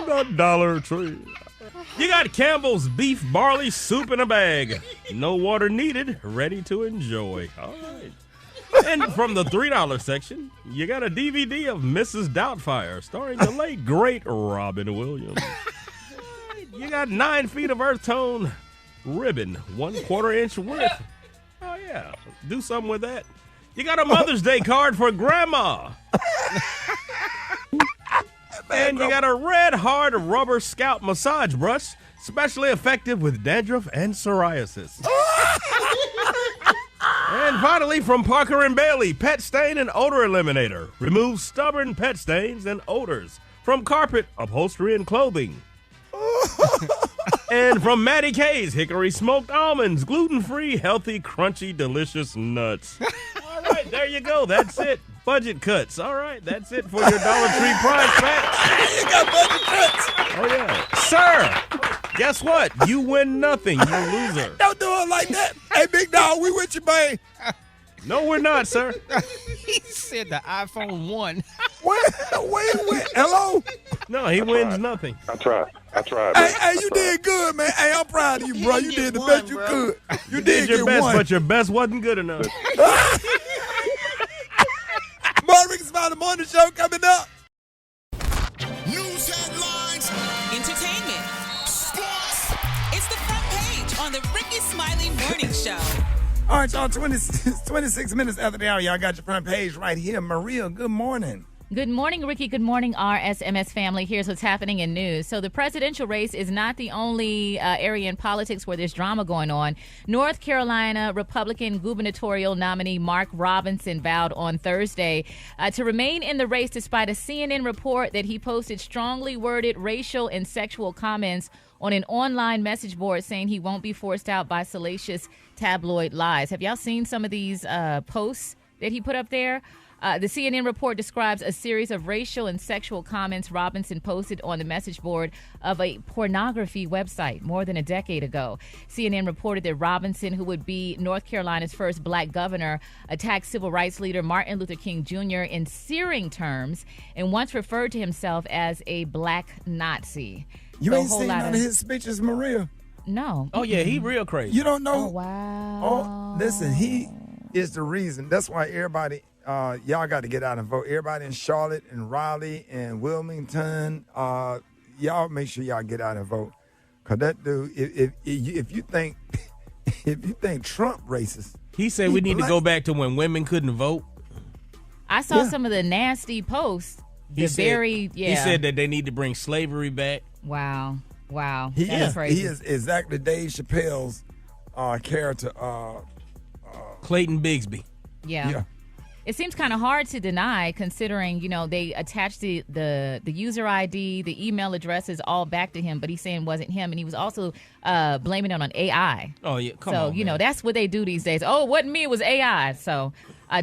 the Dollar Tree. You got Campbell's beef barley soup in a bag. No water needed, ready to enjoy. All right. And from the $3 section, you got a DVD of Mrs. Doubtfire, starring the late, great Robin Williams. You got 9 feet of earth tone ribbon, 1/4 inch width. Oh, yeah. Do something with that. You got a Mother's Day card for Grandma. And you got a red hard rubber scalp massage brush, specially effective with dandruff and psoriasis. And finally, from Parker & Bailey, Pet Stain and Odor Eliminator. Removes stubborn pet stains and odors from carpet, upholstery, and clothing. And from Maddie K's, Hickory Smoked Almonds, gluten-free, healthy, crunchy, delicious nuts. All right, there you go. That's it. Budget cuts. All right, that's it for your Dollar Tree prize pack. You got budget cuts. Oh, yeah. Sir, guess what? You win nothing. You're a loser. Don't do it like that. Hey, big dog, we with you, man. No, we're not, sir. He said the iPhone 1. Wait. Hello? No, he wins nothing. I tried. Hey, you did good, man. Hey, I'm proud of you, bro. You did the best you could. You did your best, one. but your best wasn't good enough. More Rickey Smiley Morning Show coming up. News headlines. Entertainment. Sports. It's the front page on the Rickey Smiley Morning Show. All right, y'all, 26 minutes after the hour, y'all got your front page right here. Maria, good morning. Good morning, Ricky. Good morning, RSMS family. Here's what's happening in news. So the presidential race is not the only area in politics where there's drama going on. North Carolina Republican gubernatorial nominee Mark Robinson vowed on Thursday to remain in the race despite a CNN report that he posted strongly worded racial and sexual comments on an online message board saying he won't be forced out by salacious tabloid lies. Have y'all seen some of these posts that he put up there? The CNN report describes a series of racial and sexual comments Robinson posted on the message board of a pornography website more than a decade ago. CNN reported that Robinson, who would be North Carolina's first black governor, attacked civil rights leader Martin Luther King Jr. in searing terms and once referred to himself as a black Nazi. You ain't seen none of his speeches, Maria? No. Oh, yeah, he real crazy. You don't know? Oh, wow. Oh, listen, he is the reason. That's why everybody... y'all got to get out and vote. Everybody in Charlotte and Raleigh and Wilmington, y'all make sure y'all get out and vote. Cause that dude, if you think Trump racist, he said we need to go back to when women couldn't vote. I saw some of the nasty posts. He said that they need to bring slavery back. Wow. He That's crazy. He is exactly Dave Chappelle's character. Clayton Bigsby. Yeah. it seems kind of hard to deny, considering they attached the user ID, the email addresses all back to him, but he's saying it wasn't him, and he was also blaming it on AI. Oh yeah, come on. So that's what they do these days. Oh, it wasn't me, it was AI. So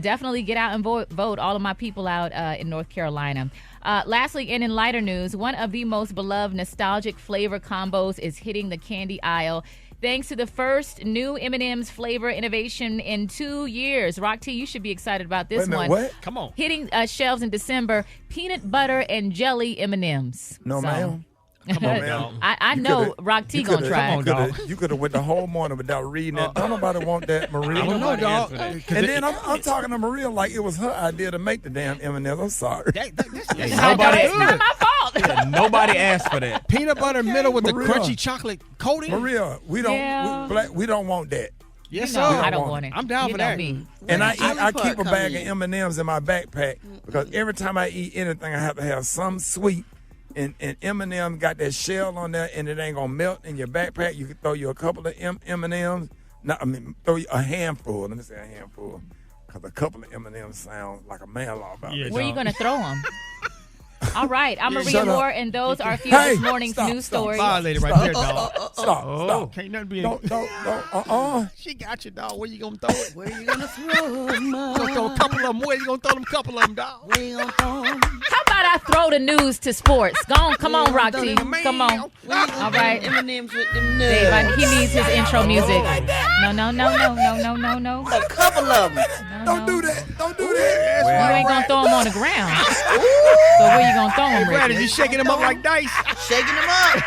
definitely get out and vote all of my people out in North Carolina. Lastly, and in lighter news, one of the most beloved nostalgic flavor combos is hitting the candy aisle, thanks to the first new M&M's flavor innovation in 2 years. Rock T, you should be excited about this one. What? Come on. Hitting shelves in December, peanut butter and jelly M&M's. No, ma'am. Come on, dog. I know Rock T gonna try it. You could have went the whole morning without reading that. Don't nobody want that, Maria. I don't know, dog. And then I'm talking to Maria like it was her idea to make the damn M&M's. I'm sorry. It's not my fault. Yeah, nobody asked for that. Peanut butter middle with Maria. the crunchy chocolate coating. Maria, we don't want that. Yes, sir. I don't want it. I'm down for that. Me. And I keep a bag of M&M's in my backpack because every time I eat anything, I have to have some sweet. And M&M got that shell on there, and it ain't gonna melt in your backpack. You can throw you a couple of M&Ms. Throw you a handful. Let me say a handful, because a couple of M&Ms sound like a man law about it. Where are you gonna throw them? All right, I'm Maria Shut Moore, up. and those are a few of this morning's news stories. Violated right there, dog. Stop. Can't nothing be. Don't. She got you, dog. Where you gonna throw it? Where you gonna throw them? Gonna throw a couple of them. Where you gonna throw them? Couple of them, dog. Where you gonna throw them? How about I throw the news to sports? Come on, Rock T. Come on. All right. M&M's with them Dave, nuts. he needs his intro music. No. A couple of them. Don't do that. Don't do that. You ain't gonna throw them on the ground. So where you gonna throw them, Brad, Ricky? you shaking them up like dice? Shaking them up.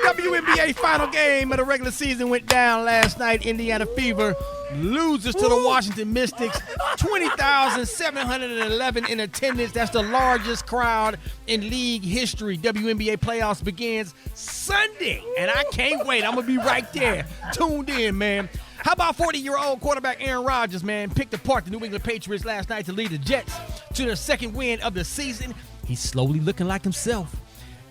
WNBA final game of the regular season went down last night. Indiana Fever loses to the Washington Mystics. 20,711 in attendance. That's the largest crowd in league history. WNBA playoffs begins Sunday, and I can't wait. I'm going to be right there, tuned in, man. How about 40-year-old quarterback Aaron Rodgers, man, picked apart the New England Patriots last night to lead the Jets to their second win of the season. He's slowly looking like himself.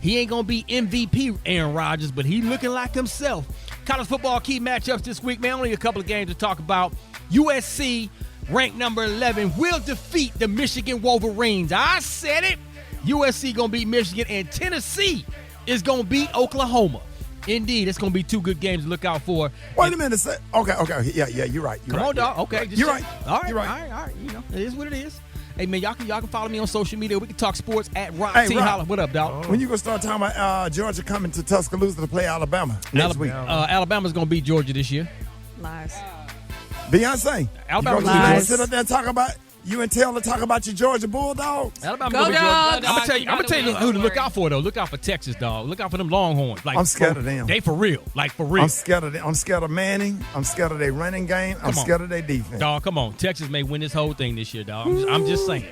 He ain't going to be MVP Aaron Rodgers, but he looking like himself. College football key matchups this week, man. Only a couple of games to talk about. USC, ranked number 11, will defeat the Michigan Wolverines. I said it. USC going to beat Michigan, and Tennessee is going to beat Oklahoma. Indeed, it's going to be two good games to look out for. Wait a minute. Okay. Yeah, you're right. Come on, dog. Okay. You're right. All right. You're right. All right. It is what it is. Hey, man, y'all can follow me on social media. We can talk sports at Rock Hey, T. Rock. Holla. What up, dog? When you gonna start talking about Georgia coming to Tuscaloosa to play Alabama next week? Alabama's going to beat Georgia this year. Lies. Beyonce. Alabama You gonna lies. sit up there and talk about you and Taylor talk about your Georgia Bulldogs? Alabama Go gonna beat Georgia. Dogs. I'm gonna tell you who to look out for though. Look out for Texas, dog. Look out for them Longhorns. Like I'm scared of them. They for real. Like for real. I'm scared of them. I'm scared of Manning. I'm scared of their running game. I'm Come on. scared of their defense. Dog, come on. Texas may win this whole thing this year, dog. I'm just saying.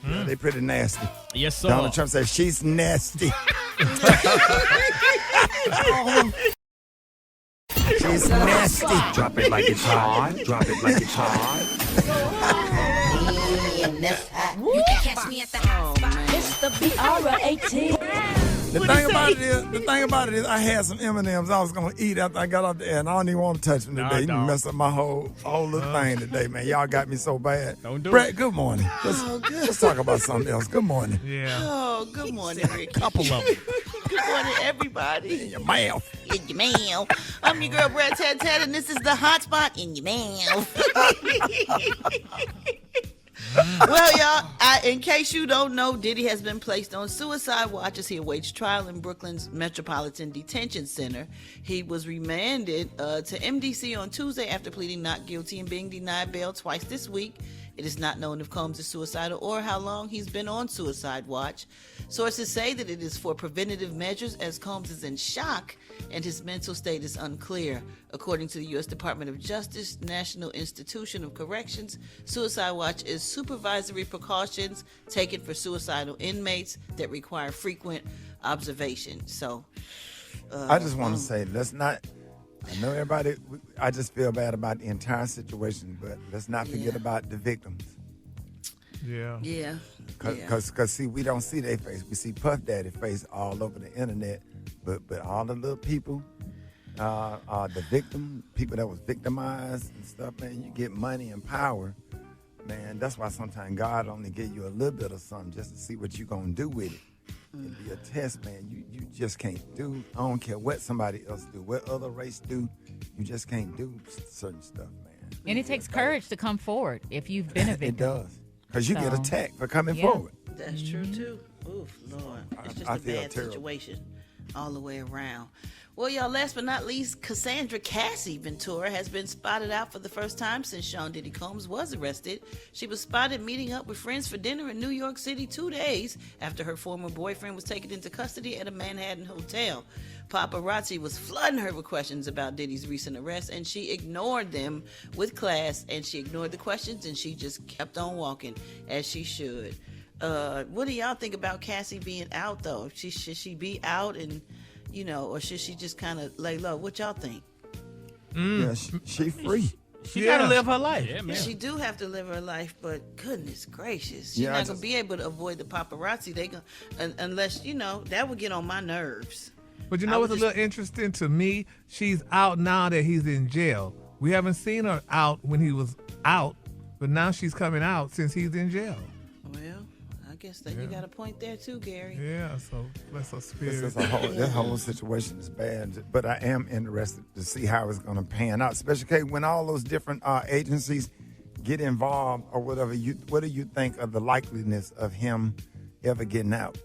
Yeah, they pretty nasty. Yes, sir. Donald Trump said she's nasty. She's nasty. Drop it like it's hot. Drop it like it's hot. You can catch me at the hot spot. It's the BR18. The thing about it is, I had some M&Ms I was gonna eat after I got off the air, and I don't even want to touch them today. You dog. messed up my whole little thing today, man. Y'all got me so bad. Don't do Brett, it. good morning. Let's talk about something else. Good morning. Yeah. Oh, good morning, Rick. Couple of them. Good morning, everybody. In your mouth. In your mouth. I'm your girl, Brad Tat, and this is the hot spot in your mouth. Well, y'all, in case you don't know, Diddy has been placed on suicide watch as he awaits trial in Brooklyn's Metropolitan Detention Center. He was remanded to MDC on Tuesday after pleading not guilty and being denied bail twice this week. It is not known if Combs is suicidal or how long he's been on suicide watch. Sources say that it is for preventative measures as Combs is in shock and his mental state is unclear. According to the U.S. Department of Justice, National Institution of Corrections, suicide watch is supervisory precautions taken for suicidal inmates that require frequent observation. So, I just want to say, let's not. I know everybody. I just feel bad about the entire situation, but let's not forget about the victims. Yeah. Yeah. Because see, we don't see their face. We see Puff Daddy face all over the internet, but all the little people the victim, people that was victimized and stuff, man, you get money and power, man. That's why sometimes God only give you a little bit of something just to see what you're going to do with it. It'd be a test, man. You just can't do, I don't care what somebody else do, what other race do, you just can't do certain stuff, man. And it takes courage to come forward if you've been a victim. It does. Because you get attacked for coming forward. That's true, too. Oof, Lord. It's just a bad situation all the way around. Well, y'all, last but not least, Cassandra Cassie Ventura has been spotted out for the first time since Sean Diddy Combs was arrested. She was spotted meeting up with friends for dinner in New York City 2 days after her former boyfriend was taken into custody at a Manhattan hotel. Paparazzi was flooding her with questions about Diddy's recent arrest, and she ignored them with class, and she ignored the questions, and she just kept on walking, as she should. What do y'all think about Cassie being out, though? Should she be out and... or should she just kind of lay low? What y'all think? Yeah, she free. She got to live her life. Yeah, man. She do have to live her life, but goodness gracious, she's not gonna be able to avoid the paparazzi. They gonna unless that would get on my nerves. But what's a little interesting to me? She's out now that he's in jail. We haven't seen her out when he was out, but now she's coming out since he's in jail. Well, I guess that you got a point there too, Gary. Yeah, so that's a spirit. That whole situation is bad, but I am interested to see how it's going to pan out, especially when all those different agencies get involved or whatever. What do you think of the likeliness of him ever getting out?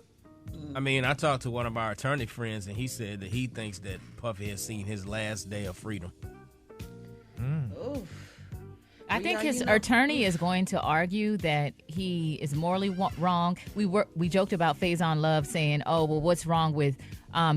I mean, I talked to one of our attorney friends, and he said that he thinks that Puffy has seen his last day of freedom. Oof. I think his attorney is going to argue that he is morally wrong. We joked about Faison Love saying, "Oh, well, what's wrong with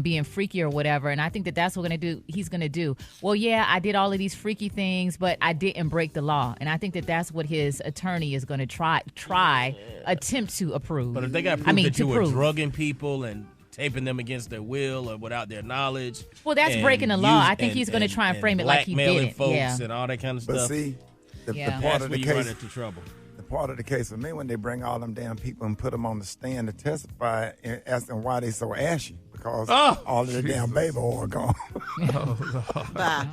being freaky or whatever?" And I think that that's what he's going to do. Well, yeah, I did all of these freaky things, but I didn't break the law. And I think that that's what his attorney is going to attempt to approve. But if they got proof that you were drugging people and taping them against their will or without their knowledge, well, that's breaking the law. I think he's going to try and frame it like he did it. Folks and all that kind of stuff. But see, the part of the case, run into trouble. The part of the case for me, when they bring all them damn people and put them on the stand to testify and ask them why they so ashy, because all of the damn baby oil gone. Bye.